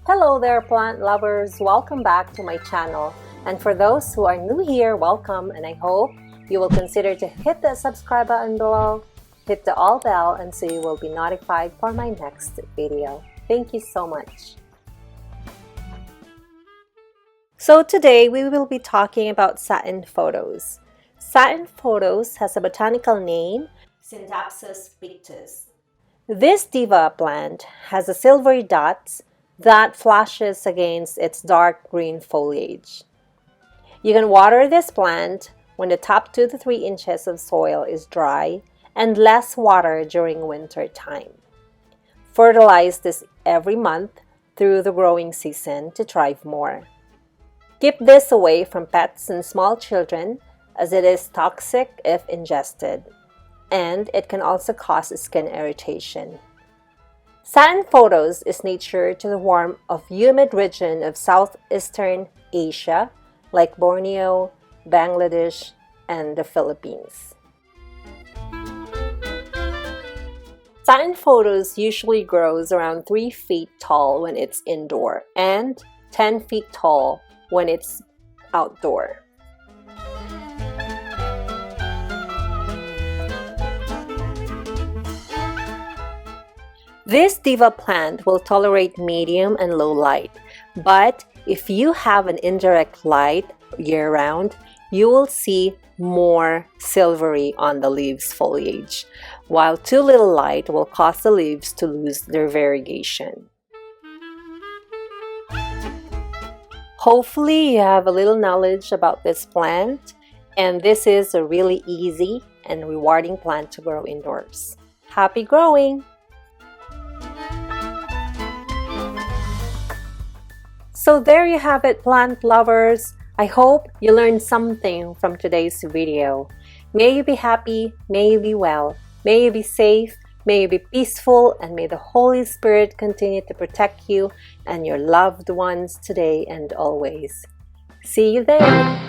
Hello there, plant lovers! Welcome back to my channel. And for those who are new here, welcome, and I hope you will consider to hit the subscribe button below, hit the all bell, and so you will be notified for my next video. Thank you so much. So today we will be talking about Satin Photos. Satin Photos has a botanical name, Scindapsus Pictus. This diva plant has a silvery dots that flashes against its dark green foliage. You can water this plant when the top 2 to 3 inches of soil is dry and less water during winter time. Fertilize this every month through the growing season to thrive more. Keep this away from pets and small children as it is toxic if ingested, and it can also cause skin irritation. Satin Photos is natured to the warm of humid region of southeastern Asia like Borneo, Bangladesh, and the Philippines. Satin Photos usually grows around 3 feet tall when it's indoor and 10 feet tall when it's outdoor. This diva plant will tolerate medium and low light, but if you have an indirect light year-round, you will see more silvery on the leaves foliage, while too little light will cause the leaves to lose their variegation. Hopefully you have a little knowledge about this plant, and this is a really easy and rewarding plant to grow indoors. Happy growing! So there you have it, plant lovers. I hope you learned something from today's video. May you be happy, may you be well, may you be safe, may you be peaceful, and may the Holy Spirit continue to protect you and your loved ones today and always. See you there!